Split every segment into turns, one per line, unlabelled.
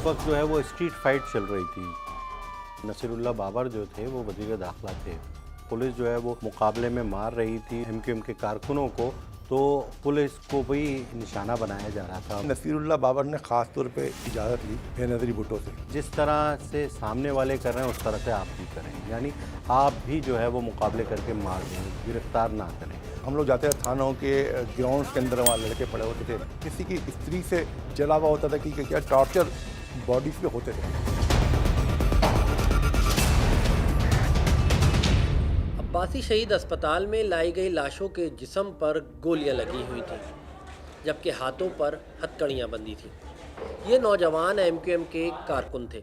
वक्त जो है वो स्ट्रीट फाइट चल रही थी। नसीरुल्लाह बाबर जो थे वो वज़ीर दाखिला थे। पुलिस जो है वो मुकाबले में मार रही थी एमक्यूएम के कारकुनों को, तो पुलिस को भी निशाना बनाया जा रहा था।
नसीरुल्लाह बाबर ने ख़ास तौर पे इजाज़त ली बेनज़ीर भुट्टो से।
जिस तरह से सामने वाले कर रहे हैं उस तरह से आप भी करें, यानी आप भी जो है वो मुकाबले करके मार दें, गिरफ्तार ना करें।
हम लोग जाते थे थानों के ग्राउंड्स के अंदर, वहाँ लड़के पड़े होते थे, किसी की स्त्री से जला हुआ होता था कि क्या टॉर्चर बॉडीज़ पे होते थे।
अब्बासी शहीद अस्पताल में लाई गई लाशों के जिस्म पर गोलियां लगी हुई थी, जबकि हाथों पर हथकड़ियां बंधी थी। ये नौजवान एमक्यूएम के कारकुन थे,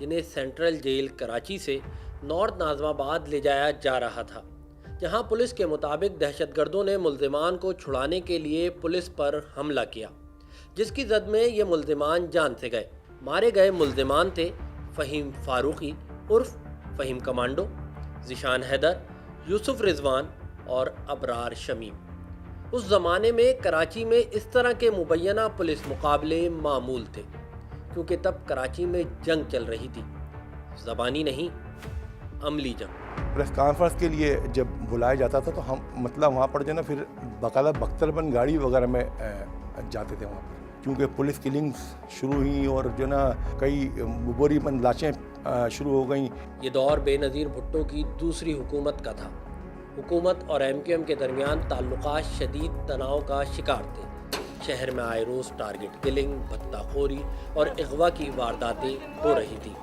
जिन्हें सेंट्रल जेल कराची से नॉर्थ नाज़िमाबाद ले जाया जा रहा था, जहां पुलिस के मुताबिक दहशतगर्दों ने मुल्ज़िमान को छुड़ाने के लिए पुलिस पर हमला किया, जिसकी जद में ये मुल्ज़िमान जान से गए। मारे गए मुल्ज़िमान थे फ़हीम फ़ारूकी उर्फ फ़हीम कमांडो, ज़ीशान हैदर, यूसुफ रिजवान और अबरार शमीम। उस ज़माने में कराची में इस तरह के मुबैना पुलिस मुकाबले मामूल थे, क्योंकि तब कराची में जंग चल रही थी, ज़बानी नहीं अमली जंग।
प्रेस कॉन्फ्रेंस के लिए जब बुलाया जाता था तो हम मतलब वहाँ पर जो ना फिर बाकायदा बख्तरबंद गाड़ी वगैरह में जाते थे वहाँ पर, क्योंकि पुलिस किलिंग्स शुरू हुई और जो ना कई बोरीबंद लाशें शुरू हो गई।
ये दौर बेनज़ीर भुट्टो की दूसरी हुकूमत का था। हुकूमत और एमक्यूएम के दरमियान ताल्लुकात शदीद तनाव का शिकार थे। शहर में आए रोज़ टारगेट किलिंग, भत्ताखोरी और अगवा की वारदातें हो रही थी।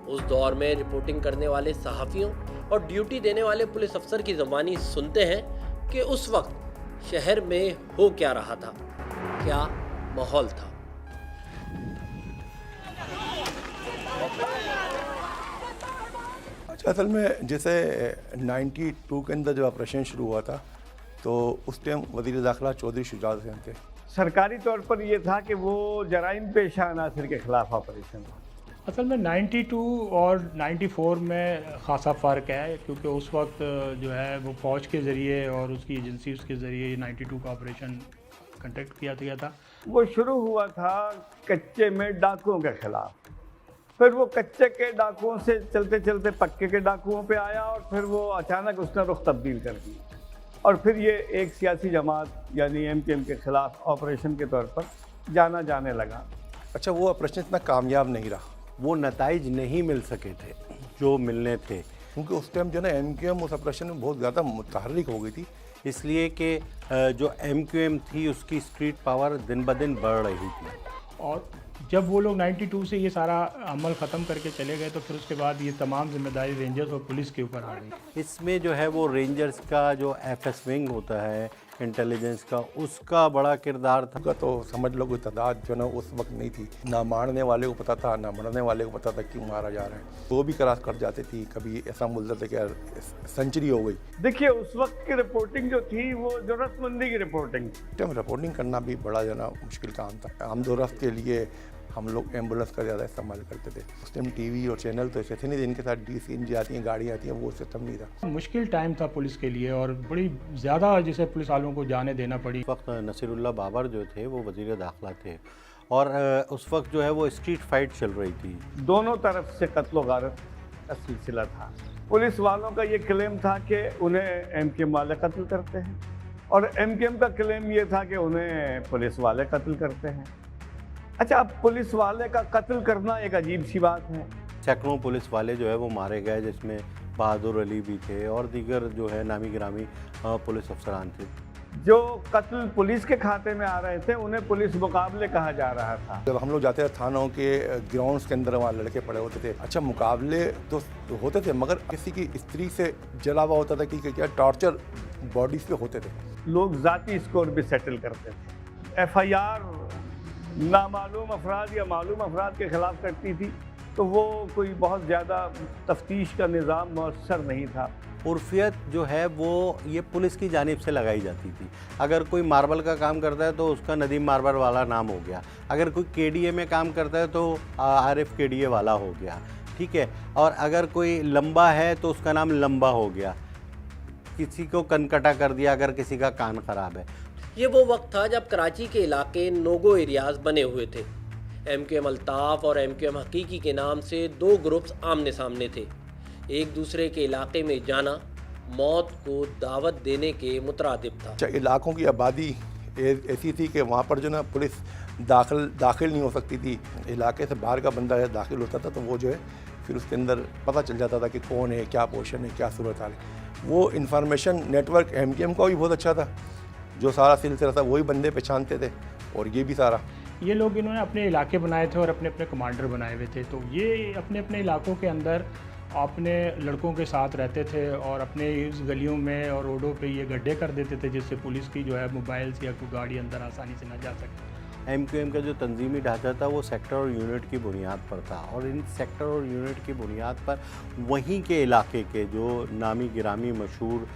उस दौर में रिपोर्टिंग करने वाले सहाफ़ियों और ड्यूटी देने वाले पुलिस अफसर की ज़बानी सुनते हैं कि उस वक्त शहर में हो क्या रहा था, क्या माहौल था।
असल में जैसे 92 के अंदर जब ऑपरेशन शुरू हुआ था तो उस टाइम वज़ीर दाखिला चौधरी शुजात हुसैन थे।
सरकारी तौर पर यह था कि वो जराइम पेशा अनासर के ख़िलाफ़ ऑपरेशन था।
असल में 92 और 94 में ख़ासा फ़र्क है, क्योंकि उस वक्त जो है वो फ़ौज के ज़रिए और उसकी एजेंसी उसके ज़रिए 92 का ऑपरेशन कंडक्ट किया गया था।
वो शुरू हुआ था कच्चे में डाकुओं के ख़िलाफ़, फिर वो कच्चे के डाकुओं से चलते चलते पक्के के डाकुओं पे आया और फिर वो अचानक उसने रुख तब्दील कर दिया और फिर ये एक सियासी जमात यानी एमक्यूएम के ख़िलाफ़ ऑपरेशन के तौर पर जाना जाने लगा।
अच्छा, वो ऑपरेशन इतना कामयाब नहीं रहा,
वो नताइज नहीं मिल सके थे जो मिलने थे,
क्योंकि उस टाइम जो ना एमक्यूएम उस ऑपरेशन में बहुत ज़्यादा मुतहर्रिक हो गई थी।
इसलिए कि जो एमक्यूएम थी उसकी स्ट्रीट पावर दिन ब दिन बढ़ रही थी।
और जब वो लोग 92 से ये सारा अमल ख़त्म करके चले गए तो फिर उसके बाद ये तमाम जिम्मेदारी रेंजर्स और पुलिस के ऊपर आ गई।
इसमें जो है वो रेंजर्स का जो एफएस विंग होता है इंटेलिजेंस का, उसका बड़ा किरदार था।
तो समझ लो कोई तादाद जो ना उस वक्त नहीं थी, ना मारने वाले को पता था ना मरने वाले को पता था क्यों मारा जा रहा है। वो भी क्रॉस कर जाती थी, कभी ऐसा बोलते थे कि सेंचुरी हो गई।
देखिए उस वक्त की रिपोर्टिंग जो थी वो ज़रूरतमंदी की रिपोर्टिंग थी।
रिपोर्टिंग करना भी बड़ा जो ना मुश्किल काम था। आमदोरफ्त के लिए हम लोग एम्बुलेंस का ज़्यादा इस्तेमाल करते थे। उस टाइम टीवी और चैनल तो ऐसे थे नहीं, जिनके साथ डीसी आती हैं, गाड़ियाँ आती हैं, वो सिस्टम नहीं था।
मुश्किल टाइम था पुलिस के लिए और बड़ी ज़्यादा जैसे पुलिस वालों को जाने देना पड़ी।
उस वक्त नसीरुल्लाह बाबर जो थे वो वज़ीर दाखिला थे और उस वक्त जो है वो स्ट्रीट फाइट चल रही थी।
दोनों तरफ से कत्ल गारत का सिलसिला था। पुलिस वालों का ये क्लेम था कि उन्हें एमक्यूएम वाले कत्ल करते हैं और एमक्यूएम का क्लेम ये था कि उन्हें पुलिस वाले कत्ल करते हैं। अच्छा, अब पुलिस वाले का कत्ल करना एक अजीब सी बात है।
सैकड़ों पुलिस वाले जो है वो मारे गए, जिसमें बहादुर अली भी थे और दीगर जो है नामी गिरामी पुलिस अफसरान थे।
जो कत्ल पुलिस के खाते में आ रहे थे उन्हें पुलिस मुकाबले कहा जा रहा था।
जब हम लोग जाते थे थानों के ग्राउंड्स के अंदर, वहाँ लड़के पड़े होते थे। अच्छा, मुकाबले तो होते थे मगर किसी की स्त्री से जला हुआ होता था कि क्या टॉर्चर बॉडीज़ पे होते थे।
लोग ज़ाती स्कोर भी सेटल करते थे। FIR नामालूम अफराद या मालूम अफराद के ख़िलाफ़ करती थी तो वो कोई बहुत ज़्यादा तफ्तीश का निज़ाम मौसर नहीं था।
उर्फियत जो है वो ये पुलिस की जानिब से लगाई जाती थी। अगर कोई मार्बल का काम करता है तो उसका नदीम मार्बल वाला नाम हो गया, अगर कोई KDA में काम करता है तो आरिफ KDA वाला हो गया, ठीक है। और अगर कोई लंबा है तो उसका नाम लंबा हो गया। किसी को कनकटा कर दिया अगर किसी का कान ख़राब है।
ये वो वक्त था जब कराची के इलाके नोगो एरियाज बने हुए थे। MQM अल्ताफ़ और MQM हकीकी के नाम से दो ग्रुप्स आमने सामने थे। एक दूसरे के इलाके में जाना मौत को दावत देने के मुतरादिफ था।
इलाकों की आबादी ऐसी थी कि वहाँ पर जो ना पुलिस दाखिल नहीं हो सकती थी। इलाके से बाहर का बंदा दाखिल होता था तो वो जो है फिर उसके अंदर पता चल जाता था कि कौन है, क्या पोजीशन है, क्या सूरत हाल है। वो इंफॉर्मेशन नेटवर्क MQM का भी बहुत अच्छा था, जो सारा सिलसिला था वही बंदे पहचानते थे। और ये भी सारा
ये लोग इन्होंने अपने इलाके बनाए थे और अपने अपने कमांडर बनाए हुए थे, तो ये अपने अपने इलाकों के अंदर अपने लड़कों के साथ रहते थे और अपने इस गलियों में और रोडों पे ये गड्ढे कर देते थे जिससे पुलिस की जो है मोबाइल्स या कोई गाड़ी अंदर आसानी से ना जा सके।
MQM का जो तंजीमी ढांचा था वो सेक्टर और यूनिट की बुनियाद पर था, और इन सेक्टर और यूनिट की बुनियाद पर वहीं के इलाके के जो नामी गिरामी मशहूर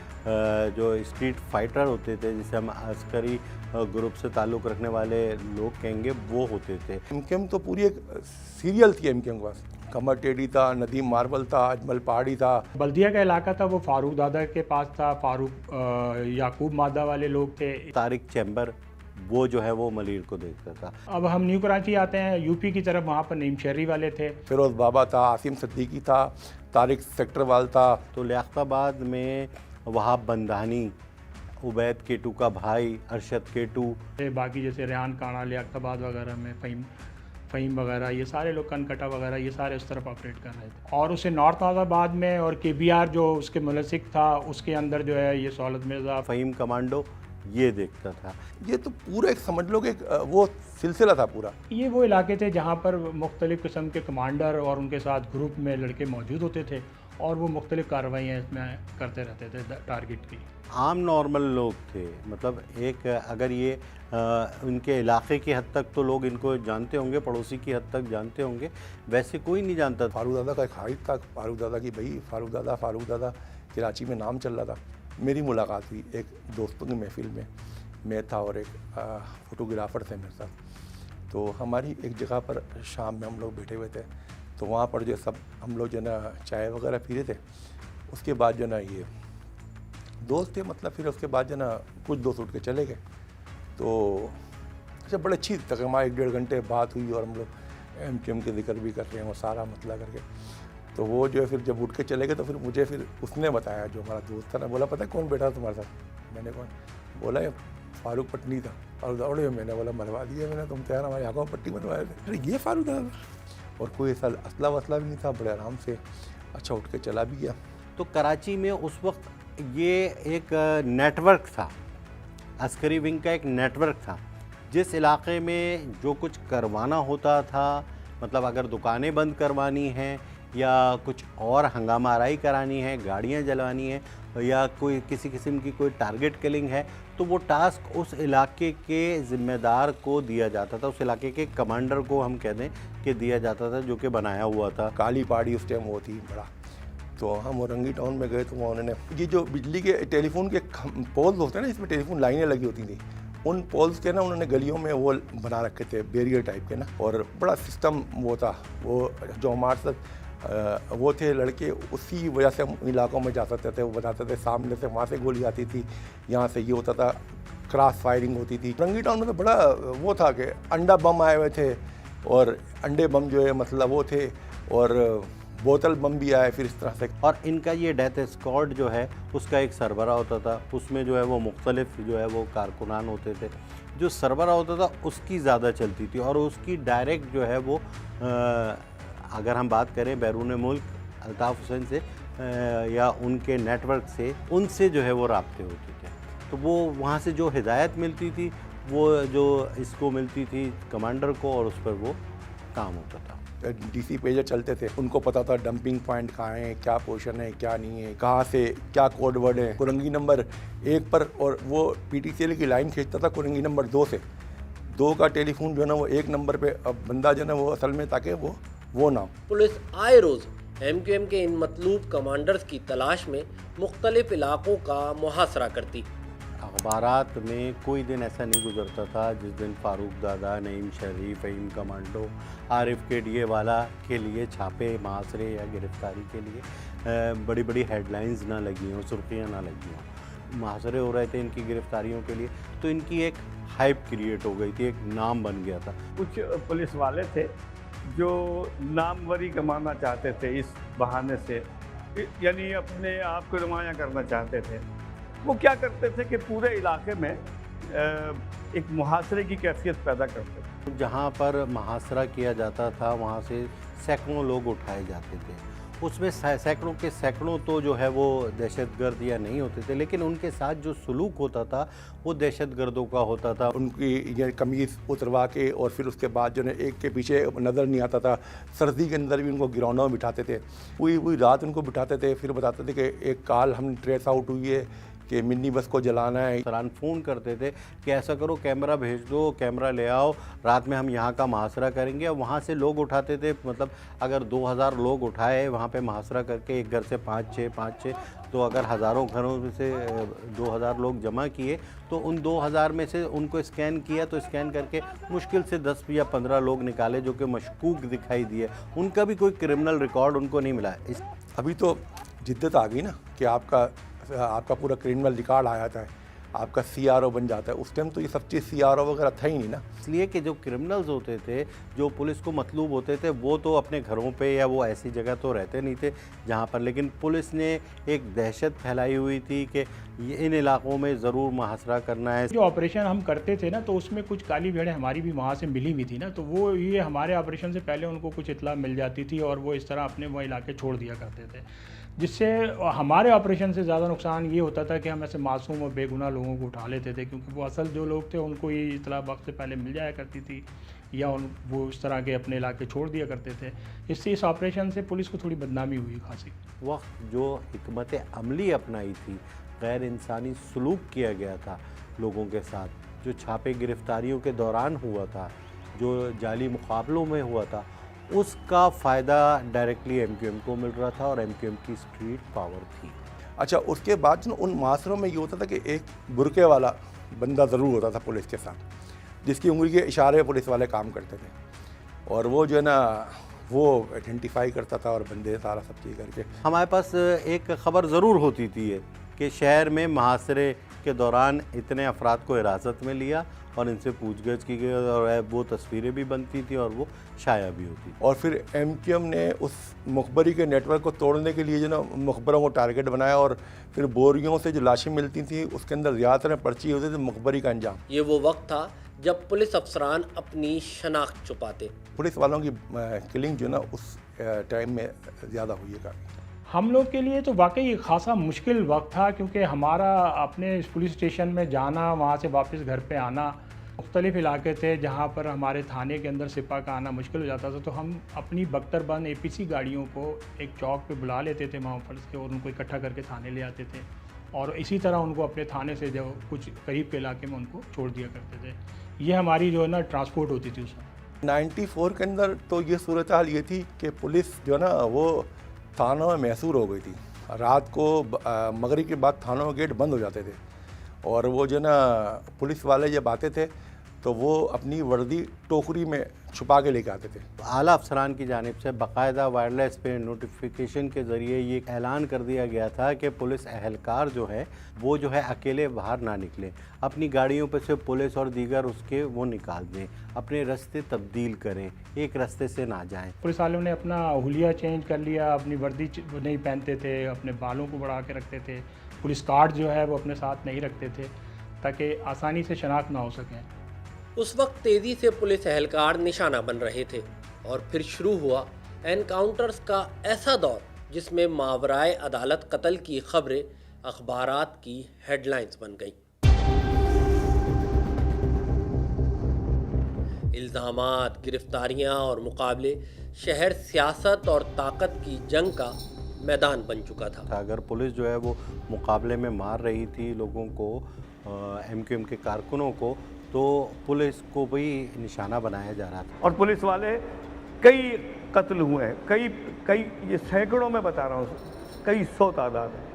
जो स्ट्रीट फाइटर होते थे, जिसे हम अस्करी ग्रुप से ताल्लुक़ रखने वाले लोग कहेंगे, वो होते थे।
MQM तो पूरी एक सीरियल थी MQM के पास। कमर टेडी था, नदीम मार्बल था, अजमल पहाड़ी था।
बल्दिया का इलाका था वो फारूक दादा के पास था, फारूक याकूब मादा वाले लोग थे।
तारिक चैम्बर वो जो है वो मलिर को देखता था।
अब हम न्यू कराची आते हैं, यूपी की तरफ, वहाँ पर नईम शहरी वाले थे।
फिरोज़ बाबा था, आसिम सिद्दीकी था, तारिक सेक्टरवाल था।
तो लियाकताबाद में वहाब बंदानी, उबैद केटू का भाई अरशद केटू,
बाकी जैसे रेहान काना लियाकताबाद वगैरह में फ़हीम वगैरह, ये सारे लोग कनकटा वगैरह, ये सारे उस तरफ ऑपरेट कर रहे थे। और उसे नॉर्थ नाज़ाबाद में और KBR जो उसके मुलसिक था, उसके अंदर जो है ये सौलत मिर्ज़ा,
फ़हीम कमांडो ये देखता था।
ये तो पूरा एक समझ लो कि वो सिलसिला था पूरा।
ये वो इलाके थे जहाँ पर मुख्तलिफ़ किस्म के कमांडर और उनके साथ ग्रुप में लड़के मौजूद होते थे और वो मुख्तलिफ़ कार्रवाइयाँ इसमें करते रहते थे टारगेट की।
आम नॉर्मल लोग थे, मतलब एक अगर ये उनके इलाके की हद तक तो लोग इनको जानते होंगे, पड़ोसी की हद तक जानते होंगे, वैसे कोई नहीं जानता।
फारूक दादा का एक हाइट था, फारूक दादा की भाई फारूक दादा कराची में नाम चल रहा था। मेरी मुलाकात हुई एक दोस्तों की महफिल में, मैं था और एक फ़ोटोग्राफ़र थे मेरे साथ। तो हमारी एक जगह पर शाम में हम लोग बैठे हुए थे, तो वहाँ पर जो सब हम लोग जो ना चाय वगैरह पी रहे थे। उसके बाद जो ना ये दोस्त थे, मतलब फिर उसके बाद जो ना कुछ दोस्त उठ के चले गए। तो अच्छा बड़ी अच्छी तकरीबन 1-1.5 घंटे बात हुई और हम लोग MQM के जिक्र भी कर रहे हैं वो सारा मतलब करके। तो वो जो है फिर जब उठ के चले गए तो फिर मुझे फिर उसने बताया, जो हमारा दोस्त था ना, बोला पता है कौन बैठा था तुम्हारे साथ? मैंने कौन? बोला ये फारूक पटनी था। और दौड़े, मैंने बोला मरवा दिया मैंने, तुम तो यार हमारी आँखों में पट्टी बनवाए थे। अरे ये फारूक था, और कोई ऐसा असला वसला भी नहीं था, बड़े आराम से अच्छा उठ के चला भी गया।
तो कराची में उस वक्त ये एक नेटवर्क था, अस्करी विंग का एक नेटवर्क था। जिस इलाके में जो कुछ करवाना होता था, मतलब अगर दुकानें बंद करवानी हैं या कुछ और हंगामा आराई करानी है, गाड़ियां जलवानी है, या कोई किसी किस्म की कोई टारगेट किलिंग है, तो वो टास्क उस इलाके के ज़िम्मेदार को दिया जाता था, उस इलाके के कमांडर को हम कह दें कि दिया जाता था, जो कि बनाया हुआ था।
काली पहाड़ी उस टाइम वो थी बड़ा। तो हम औरंगी टाउन में गए तो वहाँ उन्होंने ये जो बिजली के टेलीफोन के पोल्स होते हैं ना, इसमें टेलीफोन लाइनें लगी होती थी, उन पोल्स के ना उन्होंने गलियों में वो बना रखे थे, बैरियर टाइप के ना, और बड़ा सिस्टम वो था। वो जो हमारे साथ वो थे लड़के, उसी वजह से हम इलाकों में जा सकते थे। वो बताते थे सामने से वहाँ से गोली आती थी, यहाँ से ये होता था, क्रॉस फायरिंग होती थी। रंगी टाउन में तो बड़ा वो था कि अंडा बम आए हुए थे, और अंडे बम जो है मतलब वो थे, और बोतल बम भी आए फिर इस तरह से।
और इनका ये डेथ स्क्वाड जो है उसका एक सरबरा होता था, उसमें जो है वो मुख्तलिफ जो है वो कारकुनान होते थे। जो सरबरा होता था उसकी ज़्यादा चलती थी, और उसकी डायरेक्ट जो है वो अगर हम बात करें बैरून मुल्क अल्ताफ़ हुसैन से या उनके नेटवर्क से, उनसे जो है वो राब्ते होते थे। तो वो वहाँ से जो हिदायत मिलती थी वो जो इसको मिलती थी कमांडर को, और उस पर वो काम होता था।
DC पेजर चलते थे, उनको पता था डंपिंग पॉइंट कहाँ है, क्या पोजीशन है, क्या नहीं है, कहाँ से क्या कोड वर्ड है। कुरंगी नंबर 1 पर, और वो PTCL की लाइन खींचता था कुरंगी नंबर 2 से। 2 का टेलीफोन जो है ना वो 1 नंबर पे, अब बंदा जो है ना वो असल में ताकि वो नाम।
पुलिस आए रोज़ MQM के इन मतलूब कमांडर्स की तलाश में मुख्तलिफ इलाकों का मुहासरा करती।
अखबारात में कोई दिन ऐसा नहीं गुजरता था जिस दिन फारूक दादा, नईम शहरी, फ़हीम कमांडो, आरिफ KDA वाला के लिए छापे, मासरे या गिरफ्तारी के लिए बड़ी बड़ी हेडलाइंस ना लगी हों, सुर्खियाँ ना लगी हों। मुहासरे हो रहे थे इनकी गिरफ्तारियों के लिए, तो इनकी एक हाइप क्रिएट हो गई थी, एक नाम बन गया था।
कुछ पुलिस वाले थे जो नामवरी कमाना चाहते थे इस बहाने से, यानी अपने आप को नुमायाँ करना चाहते थे। वो क्या करते थे कि पूरे इलाके में एक मुहासरे की कैफियत पैदा करते थे।
जहाँ पर मुहासरा किया जाता था वहाँ से सैकड़ों लोग उठाए जाते थे। उसमें सैकड़ों के सैकड़ों तो जो है वो दहशतगर्द या नहीं होते थे, लेकिन उनके साथ जो सलूक होता था वो दहशतगर्दों का होता था।
उनकी ये कमीज़ उतरवा के और फिर उसके बाद जो है एक के पीछे नज़र नहीं आता था, सर्दी के अंदर भी उनको गिरौनों में बिठाते थे, पूरी रात उनको बिठाते थे। फिर बताते थे कि एक कॉल हम ट्रेस आउट हुई है कि मिनी बस को जलाना है।
सरान फ़ोन करते थे कि ऐसा करो, कैमरा भेज दो, कैमरा ले आओ, रात में हम यहाँ का मुहासरा करेंगे। और वहाँ से लोग उठाते थे, मतलब अगर 2000 लोग उठाए वहाँ पे मुहासरा करके, एक घर से 5-6, तो अगर हज़ारों घरों में से 2000 लोग जमा किए तो उन 2000 में से उनको स्कैन किया, तो स्कैन करके मुश्किल से 10 या 15 लोग निकाले जो कि मशकूक दिखाई दिए। उनका भी कोई क्रिमिनल रिकॉर्ड उनको नहीं मिला।
अभी तो जिद्दत आ गई ना कि आपका पूरा क्रिमिनल रिकॉर्ड आ जाता है, आपका CRO बन जाता है। उस टाइम तो ये सब चीज़ CRO वगैरह था ही नहीं ना।
इसलिए कि जो क्रिमिनल्स होते थे, जो पुलिस को मतलूब होते थे, वो तो अपने घरों पे या वो ऐसी जगह तो रहते नहीं थे जहाँ पर, लेकिन पुलिस ने एक दहशत फैलाई हुई थी कि इन इलाकों में ज़रूर मुहासरा करना है।
जो ऑपरेशन हम करते थे ना, तो उसमें कुछ काली भेड़ें हमारी भी वहाँ से मिली हुई थी ना, तो वो ये हमारे ऑपरेशन से पहले उनको कुछ इत्तला मिल जाती थी और वो इस तरह अपने वो इलाके छोड़ दिया करते थे, जिससे हमारे ऑपरेशन से ज़्यादा नुकसान ये होता था कि हम ऐसे मासूम और बेगुनाह लोगों को उठा लेते थे, क्योंकि वो असल जो लोग थे उनको ये इत्तला वक्त से पहले मिल जाया करती थी या वो इस तरह के अपने इलाके छोड़ दिया करते थे। इससे इस ऑपरेशन से पुलिस को थोड़ी बदनामी हुई खासी।
वक्त जो हिकमत अमली अपनाई थी, गैर इंसानी सलूक किया गया था लोगों के साथ, जो छापे गिरफ्तारियों के दौरान हुआ था, जो जाली मुकाबलों में हुआ था, उसका फ़ायदा डायरेक्टली MQM को मिल रहा था और MQM की स्ट्रीट पावर थी।
अच्छा, उसके बाद जो उन मुहासरों में ये होता था कि एक बुरके वाला बंदा ज़रूर होता था पुलिस के साथ, जिसकी उंगली के इशारे पुलिस वाले काम करते थे, और वो जो है ना वो आइडेंटिफाई करता था और बंदे सारा सब चीज़ करके।
हमारे पास एक ख़बर ज़रूर होती थी कि शहर में मुहासरे के दौरान इतने अफराद को हिरासत में लिया और इनसे पूछगछ की गई, और वो तस्वीरें भी बनती थी और वो शाया भी होती।
और फिर MQM ने उस मुखबरी के नेटवर्क को तोड़ने के लिए जो ना मुखबरों को टारगेट बनाया, और फिर बोरियों से जो लाशें मिलती थी उसके अंदर ज़्यादातर पर्ची होते थे मुखबरी का अंजाम।
ये वो वक्त था जब पुलिस अफसरान अपनी शनाख्त छुपाते।
पुलिस वालों की किलिंग जो ना उस टाइम में ज़्यादा हुई है काफ़ी।
हम लोग के लिए तो वाकई खासा मुश्किल वक्त था, क्योंकि हमारा अपने पुलिस स्टेशन में जाना, वहाँ से वापस घर पे आना, मुख्तलिफ़ इलाके थे जहाँ पर हमारे थाने के अंदर सिपा का आना मुश्किल हो जाता था, तो हम अपनी बख्तरबंद APC गाड़ियों को एक चौक पे बुला लेते थे वहाँ पर से, और उनको इकट्ठा करके थाने ले आते थे, और इसी तरह उनको अपने थाने से जो कुछ करीब के इलाके में उनको छोड़ दिया करते थे। ये हमारी जो है ना ट्रांसपोर्ट होती थी उस वक्त।
94 के अंदर तो ये सूरत हाल ये थी कि पुलिस जो है ना वो थानों में मैसूर हो गई थी। रात को मगरिब के बाद थानों के गेट बंद हो जाते थे, और वो जो ना पुलिस वाले जब आते थे तो वो अपनी वर्दी टोकरी में छुपा के लेके आते थे।
आला अफसरान की जानिब से बाकायदा वायरलेस पे नोटिफिकेशन के ज़रिए ये ऐलान कर दिया गया था कि पुलिस अहलकार जो है वो जो है अकेले बाहर ना निकले, अपनी गाड़ियों पर से पुलिस और दीगर उसके वो निकाल दें, अपने रास्ते तब्दील करें, एक रास्ते से ना जाएं।
पुलिस वालों ने अपना हुलिया चेंज कर लिया, अपनी वर्दी नहीं पहनते थे, अपने बालों को बढ़ा के रखते थे, पुलिस कार्ड जो है वो अपने साथ नहीं रखते थे ताकि आसानी से शनाख्त ना हो सकें।
उस वक्त तेज़ी से पुलिस अहलकार निशाना बन रहे थे, और फिर शुरू हुआ एनकाउंटर्स का ऐसा दौर जिसमें मावराए अदालत कत्ल की खबरें अखबारात की हेडलाइंस बन गईं। इल्ज़ामात, गिरफ्तारियां और मुकाबले, शहर सियासत और ताकत की जंग का मैदान बन चुका था।
अगर पुलिस जो है वो मुकाबले में मार रही थी लोगों को, MQM के कारकुनों को, तो पुलिस को भी निशाना बनाया जा रहा था।
और पुलिस वाले कई कत्ल हुए हैं, कई ये सैकड़ों में बता रहा हूँ, कई 100 तादाद है।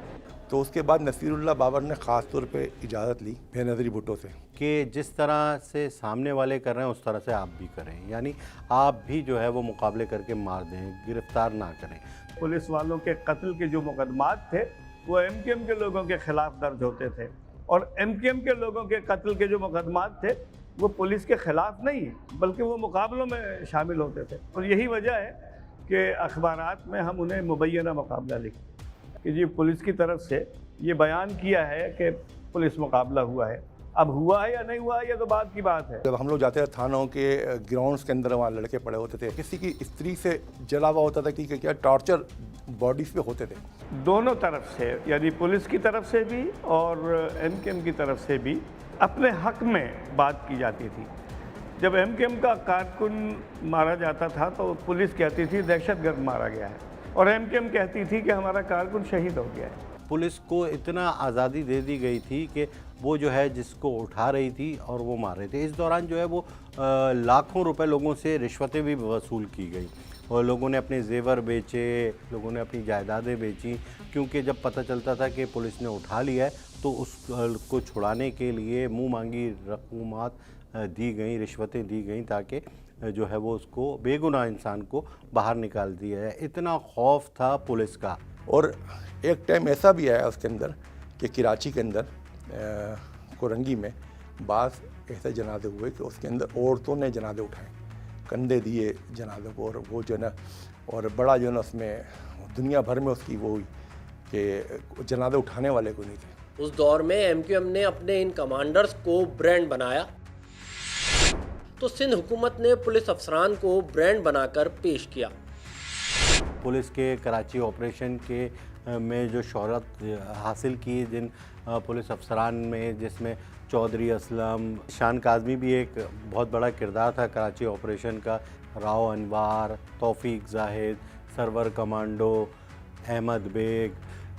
तो उसके बाद नसीरुल्लाह बाबर ने ख़ास तौर पे इजाज़त ली बेनज़ीर भुट्टो से
कि जिस तरह से सामने वाले कर रहे हैं उस तरह से आप भी करें, यानी आप भी जो है वो मुकाबले करके मार दें, गिरफ्तार ना करें।
पुलिस वालों के कत्ल के जो मुकदमात थे वो एमकेएम के लोगों के खिलाफ दर्ज होते थे, और एमकेएम के लोगों के कत्ल के जो मुकदमात थे वो पुलिस के खिलाफ नहीं बल्कि वो मुकाबलों में शामिल होते थे। और यही वजह है कि अखबारात में हम उन्हें मुबैना मुकाबला लिखते कि जी पुलिस की तरफ से ये बयान किया है कि पुलिस मुकाबला हुआ है। अब हुआ है या नहीं हुआ है ये तो बात की बात है।
जब हम लोग जाते थे थानों के ग्राउंड्स के अंदर, वहाँ लड़के पड़े होते थे, किसी की स्त्री से जला हुआ होता था कि क्या टॉर्चर बॉडीज पे होते थे।
दोनों तरफ से, यानी पुलिस की तरफ से भी और एमकेएम की तरफ से भी अपने हक में बात की जाती थी। जब एमकेएम का कारकुन मारा जाता था तो पुलिस कहती थी दहशतगर्द मारा गया है, और एमकेएम कहती थी कि हमारा कारकुन शहीद हो गया है।
पुलिस को इतना आज़ादी दे दी गई थी कि वो जो है जिसको उठा रही थी और वो मार रहे थे। इस दौरान जो है वो लाखों रुपए लोगों से रिश्वतें भी वसूल की गई, और लोगों ने अपने जेवर बेचे, लोगों ने अपनी जायदादें बेची, क्योंकि जब पता चलता था कि पुलिस ने उठा लिया है तो उसको छुड़ाने के लिए मुँह मांगी रकूमात दी गई, रिश्वतें दी गई, ताकि जो है वो उसको बेगुनाह इंसान को बाहर निकाल दिया है। इतना खौफ था पुलिस का।
और एक टाइम ऐसा भी आया उसके अंदर कि कराची के अंदर कोरंगी में बास ऐसे जनाजे हुए कि उसके अंदर औरतों ने जनाजे उठाए, कंधे दिए जनाजे को, और वो जो है ना, और बड़ा जो है ना उसमें दुनिया भर में उसकी वो हुई कि जनाजे उठाने वाले को नहीं थे।
उस दौर में एमक्यूएम ने अपने इन कमांडर्स को ब्रांड बनाया, तो सिंध हुकूमत ने पुलिस अफसरान को ब्रांड बनाकर पेश किया।
पुलिस के कराची ऑपरेशन के में जो शोहरत हासिल की जिन पुलिस अफसरान में, जिसमें चौधरी असलम, शान काज़मी भी एक बहुत बड़ा किरदार था कराची ऑपरेशन का, राव अनवार, तौफीक जाहिद, सरवर कमांडो, अहमद बेग,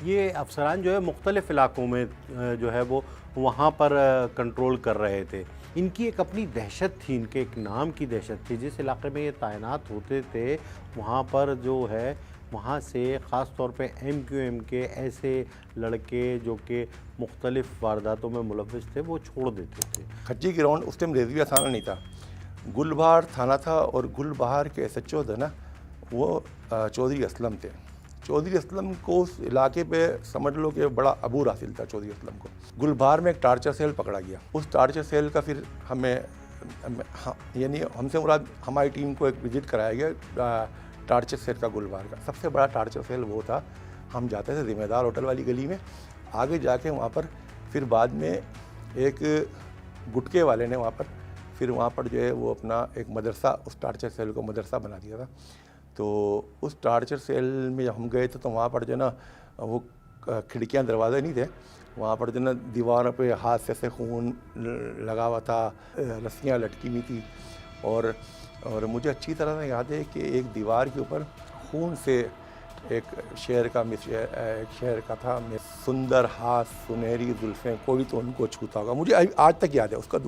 ये अफसरान जो है मुख्तलिफ़ इलाक़ों में जो है वो वहाँ पर कंट्रोल कर रहे थे। इनकी एक अपनी दहशत थी, इनके एक नाम की दहशत थी। जिस इलाके में ये तैनात होते थे वहाँ पर जो है, वहाँ से ख़ास तौर पे एमक्यूएम के ऐसे लड़के जो कि मुख्तलिफ़ वारदातों में मुलव्विस थे वो छोड़ देते थे।
खज्जी ग्राउंड उस टाइम रेजविया थाना नहीं था, गुलबहार थाना था, और गुलबहार के SHO थे ना वो चौधरी असलम थे। चौधरी असलम को उस इलाके पे समझ लो कि बड़ा अबूर हासिल था चौधरी असलम को। गुलबहार में एक टार्चर सेल पकड़ा गया। उस टार्चर सेल का फिर यानी हमसे मुराद हमारी टीम को एक विजिट कराया गया टार्चर सेल का, गुलबहार का सबसे बड़ा टार्चर सेल वो था। हम जाते थे ज़िम्मेदार होटल वाली गली में, आगे जाके वहाँ पर फिर बाद में एक गुटके वाले ने वहाँ पर जो है वो अपना एक मदरसा, उस टार्चर सेल को मदरसा बना दिया था। तो उस टार्चर सेल में जब हम गए थे तो वहाँ पर जो ना वो खिड़कियाँ दरवाजे नहीं थे, वहाँ पर जो ना दीवारों पे हाथ से खून लगा हुआ था, रस्सियाँ लटकी हुई थी, और मुझे अच्छी तरह से याद है कि एक दीवार के ऊपर खून से एक शेर का था, सुंदर हाथ, सुनहरी जुल्फ़ें, कोई तो उनको छूता होगा। मुझे आज तक याद है उसका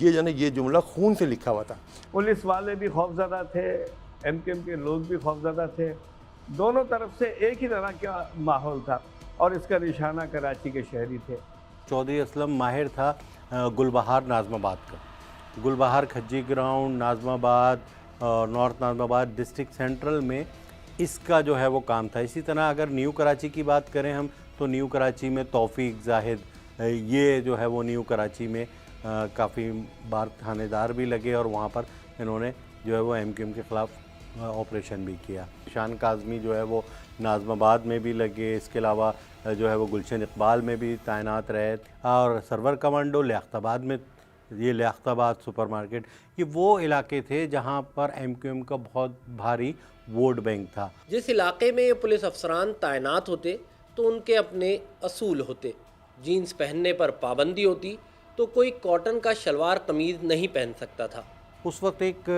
ये जो ना ये जुमला खून से लिखा हुआ था।
पुलिस वाले भी खौफज़दा थे, एमकेएम के लोग भी खौफज़दा थे, दोनों तरफ से एक ही तरह का माहौल था, और इसका निशाना कराची के शहरी थे।
चौधरी असलम माहिर था गुलबहार नाज़माबाद का। गुलबहार खज्जी ग्राउंड, नाज़माबाद और नॉर्थ नाज़माबाद डिस्ट्रिक्ट सेंट्रल में इसका जो है वो काम था। इसी तरह अगर न्यू कराची की बात करें हम, तो न्यू कराची में तौफीक जाहिद, ये जो है वो न्यू कराची में काफ़ी बार थानेदार भी लगे, और वहाँ पर इन्होंने जो है वो एमक्यूएम के ख़िलाफ़ ऑपरेशन भी किया। शान काज़मी जो है वो नाज़माबाद में भी लगे, इसके अलावा जो है वो गुलशन इकबाल में भी तैनात रहे, और सरवर कमांडो लियाक़ताबाद में, ये लियाक़ताबाद सुपरमार्केट, ये वो इलाके थे जहाँ पर एमक्यूएम का बहुत भारी वोट बैंक था।
जिस इलाके में ये पुलिस अफसरान तैनात होते तो उनके अपने असूल होते। जीन्स पहनने पर पाबंदी होती, तो कोई कॉटन का शलवार कमीज़ नहीं पहन सकता था।
उस वक्त एक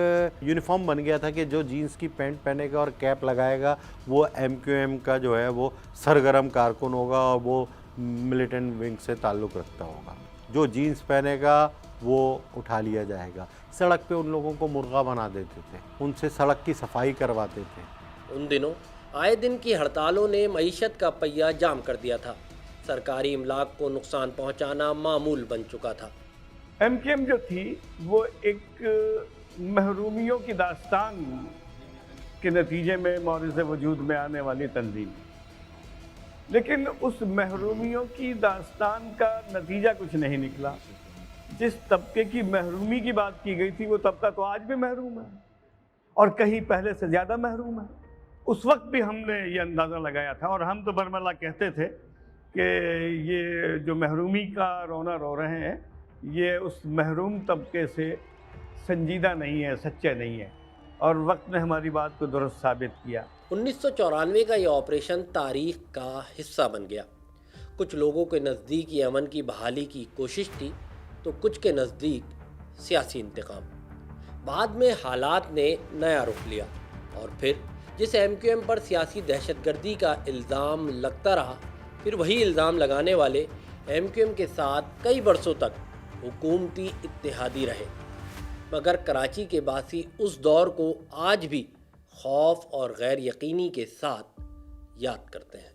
यूनिफॉर्म बन गया था कि जो जीन्स की पैंट पहनेगा और कैप लगाएगा वो एमक्यूएम का जो है वो सरगर्म कारकुन होगा, और वो मिलिटेंट विंग से ताल्लुक़ रखता होगा। जो जीन्स पहनेगा वो उठा लिया जाएगा। सड़क पे उन लोगों को मुर्गा बना देते थे, उनसे सड़क की सफाई करवाते थे।
उन दिनों आए दिन की हड़तालों ने मईशत का पहिया जाम कर दिया था। सरकारी इमलाक को नुकसान पहुंचाना मामूल बन चुका था।
एमकेएम जो थी वो एक महरूमियों की दास्तान के नतीजे में मौरिज़ वजूद में आने वाली तंजीम। लेकिन उस महरूमियों की दास्तान का नतीजा कुछ नहीं निकला। जिस तबके की महरूमी की बात की गई थी वो तबका तो आज भी महरूम है और कहीं पहले से ज़्यादा महरूम है। उस वक्त भी हमने ये अंदाज़ा लगाया था और हम तो बरमला कहते थे कि ये जो महरूमी का रोना रो रहे हैं ये उस महरूम तबके से संजीदा नहीं है, सच्चे नहीं है, और वक्त ने हमारी बात को दुरुस्त साबित किया।
1994 का यह ऑपरेशन तारीख का हिस्सा बन गया। कुछ लोगों के नज़दीक ये अमन की बहाली की कोशिश थी तो कुछ के नज़दीक सियासी इंतकाम। बाद में हालात ने नया रुख लिया और फिर जिस MQM पर सियासी दहशतगर्दी का इल्ज़ाम लगता रहा, फिर वही इल्ज़ाम लगाने वाले MQM के साथ कई बरसों तक हुकूमती इत्तेहादी रहे, मगर कराची के बासी उस दौर को आज भी खौफ और गैर यकीनी के साथ याद करते हैं।